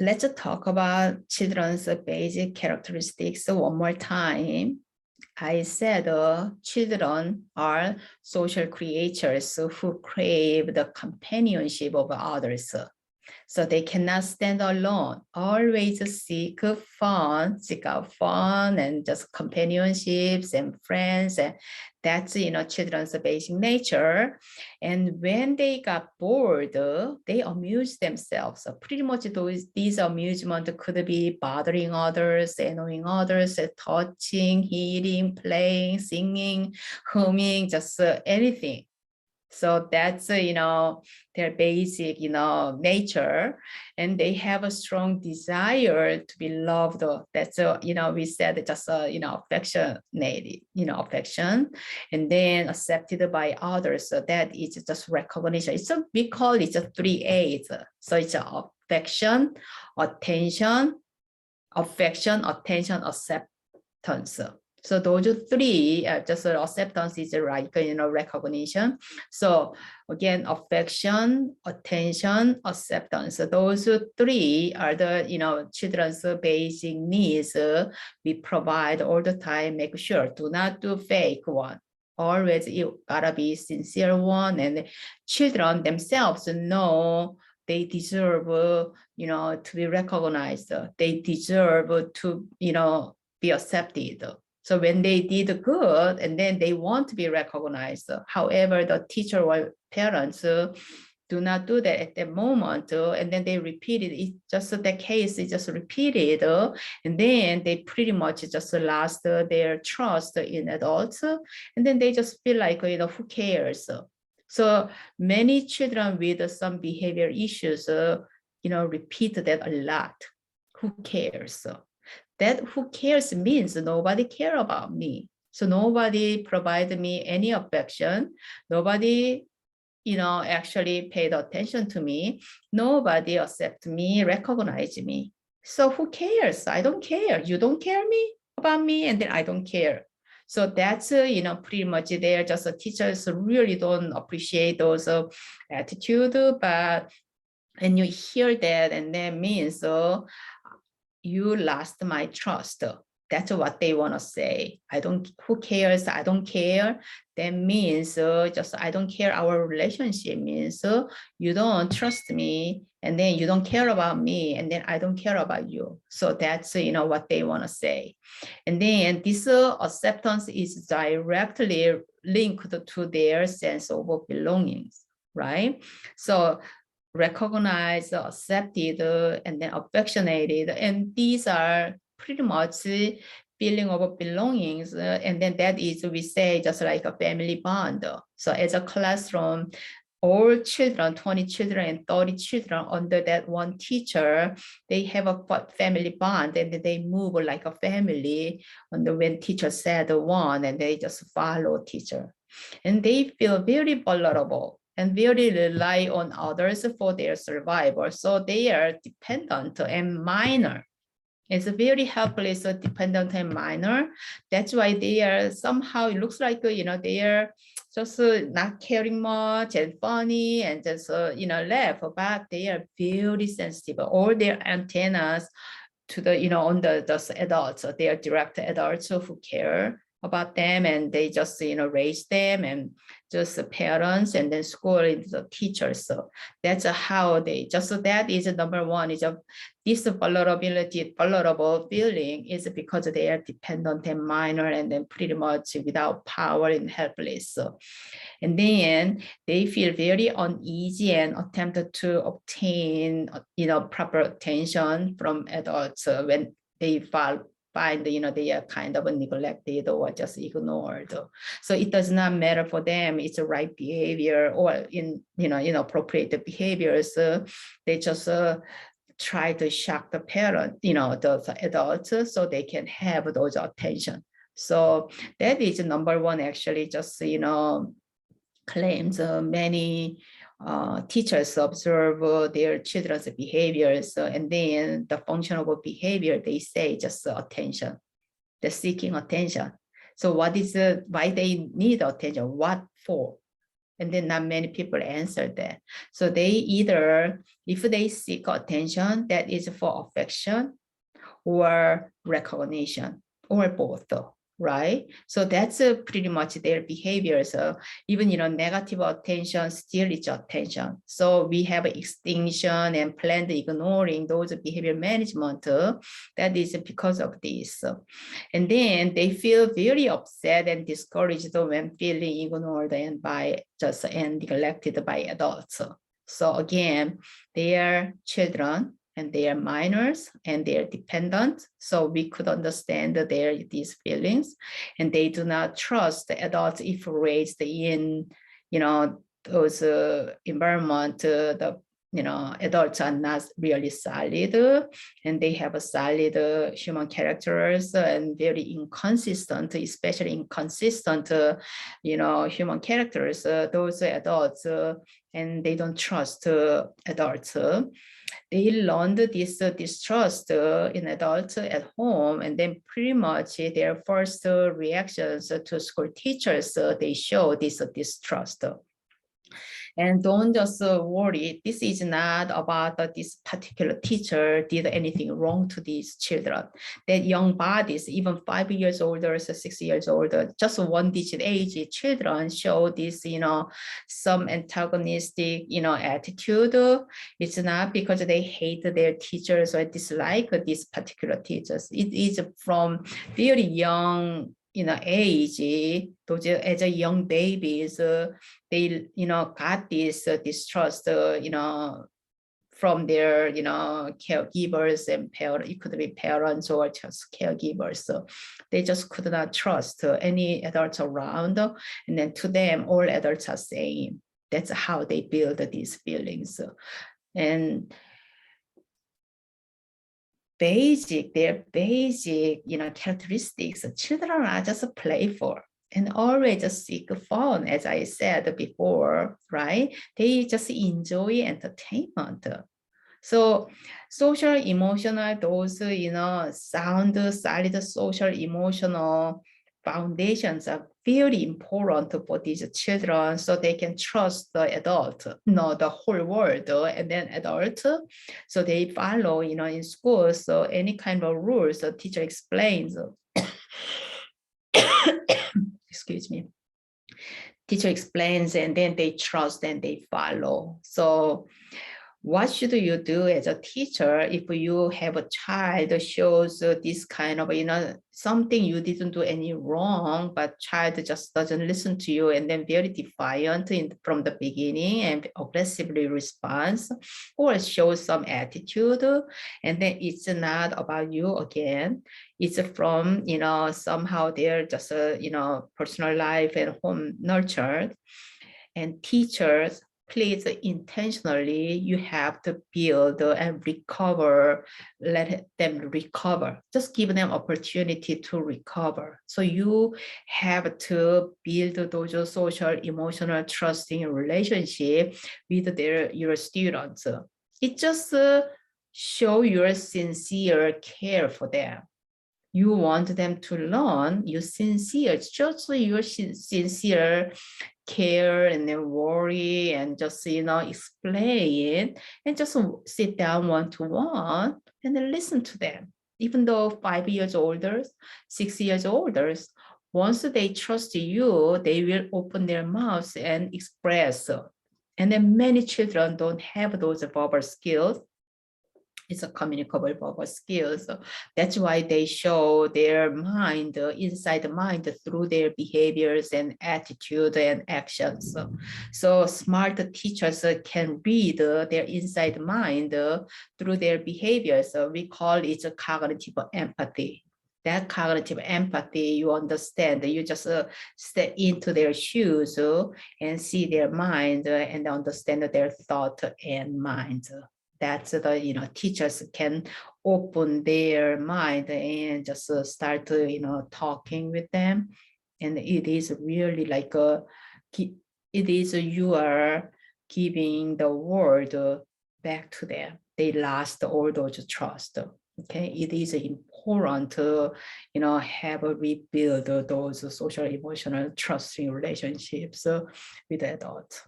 let's talk about children's basic characteristics one more time. I said children are social creatures who crave the companionship of others. So they cannot stand alone, always seek out fun and just companionships and friends. And that's, children's basic nature. And when they got bored, they amuse themselves. So pretty much these amusement could be bothering others, annoying others, touching, hitting, playing, singing, humming, just anything. So that's, their basic, nature, and they have a strong desire to be loved. That's, we said just, affectionate, affection, and then accepted by others. So that is just recognition. We call it just 3 A's. So it's affection, attention, acceptance. So those 3, just acceptance is like, recognition. So again, affection, attention, acceptance. So those 3 are the, children's basic needs we provide all the time. Make sure, do not do fake one. Always you gotta be sincere one, and children themselves know they deserve, to be recognized. They deserve to, be accepted. So when they did good, and then they want to be recognized. However, the teacher or parents do not do that at that moment, and then they repeat it. It's just the case is just repeated, and then they pretty much just lost their trust in adults, and then they just feel like, who cares? So many children with some behavior issues, repeat that a lot. Who cares? That who cares means nobody care about me. So nobody provided me any affection. Nobody, actually paid attention to me. Nobody accept me, recognize me. So who cares? I don't care. You don't care about me, and then I don't care. So that's, pretty much there. Just teachers really don't appreciate those attitude, but and you hear that, and that means you lost my trust. That's what they want to say. Who cares? I don't care. That means just I don't care. Our relationship means you don't trust me, and then you don't care about me, and then I don't care about you. So that's, what they want to say. And then this acceptance is directly linked to their sense of belongings, right? So recognized, accepted, and then affectionated. And these are pretty much feeling of belongings. And then that is, we say, just like a family bond. So as a classroom, all children, 20 children and 30 children under that one teacher, they have a family bond, and they move like a family. And when teacher said one, and they just follow teacher. And they feel very vulnerable and really rely on others for their survival. So they are dependent and minor. It's very helpless, dependent and minor. That's why they are somehow, it looks like, they are just not caring much and funny and just, laugh, but they are very sensitive. All their antennas to the, on the adults, they are direct adults who care about them, and they just, raise them, and just the parents, and then school is the teachers. So that's how they just, so that is number one, is this vulnerable feeling is because they are dependent and minor, and then pretty much without power and helpless. So, and then they feel very uneasy and attempt to obtain, proper attention from adults when they find, they are kind of neglected or just ignored. So it does not matter for them, it's a right behavior or inappropriate behaviors. They just try to shock the parent, the adults, so they can have those attention. So that is number one, actually, just, claims many teachers observe their children's behaviors, and then the function of behavior, they say just attention, the seeking attention. So what is why they need attention? What for? And then not many people answer that. So they either, if they seek attention, that is for affection or recognition or both, right? So that's pretty much their behavior. So even, negative attention still is attention. So we have extinction and planned ignoring those behavior management. That is because of this. And then they feel very upset and discouraged when feeling ignored and neglected by adults. So again, they are children and they are minors and they are dependent. So we could understand these feelings, and they do not trust the adults if raised in, those environment. Adults are not really solid, and they have a solid human characters and very inconsistent, especially inconsistent, human characters. Those adults, and they don't trust adults. They learned this distrust in adults at home, and then pretty much their first reactions to school teachers, they show this distrust. And don't just worry, this is not about this particular teacher did anything wrong to these children. That young bodies, even 5 years older, so 6 years older, just 1 digit age children show this, some antagonistic, attitude. It's not because they hate their teachers or dislike these particular teachers. It is from very young, age, those as a young babies, they, got this distrust, from their, caregivers and parents. It could be parents or just caregivers. So they just could not trust any adults around. And then to them, all adults are same. That's how they build these feelings. And their basic, characteristics, children are just playful and always seek fun, as I said before, right? They just enjoy entertainment. So social, emotional, those, sound, solid social, emotional foundations are very important for these children, so they can trust the adult, the whole world, and then adult. So they follow, in school. So any kind of rules the teacher explains, excuse me, teacher explains, and then they trust and they follow. So what should you do as a teacher if you have a child that shows this kind of, something you didn't do any wrong, but child just doesn't listen to you and then very defiant from the beginning and aggressively responds or shows some attitude, and then it's not about you again. It's from, somehow they're just, personal life and home nurtured. And teachers, please intentionally, you have to build and recover, let them recover. Just give them opportunity to recover. So you have to build those social, emotional, trusting relationship with your students. It just show your sincere care for them. You want them to learn, you sincere, just your sincere care and then worry and just, explain and just sit down one-to-one and then listen to them. Even though 5 years older, 6 years older, once they trust you, they will open their mouths and express. And then many children don't have those verbal skills. It's a communicable verbal skills. So that's why they show their mind, inside the mind, through their behaviors and attitude and actions. So smart teachers can read their inside mind through their behaviors. So we call it cognitive empathy. That cognitive empathy, you understand, you just step into their shoes and see their mind and understand their thought and mind. That's the, teachers can open their mind and just start, talking with them. And it is really like you are giving the word back to them. They lost all those trust. Okay, it is important to, have a rebuild those social emotional trusting relationships with adults.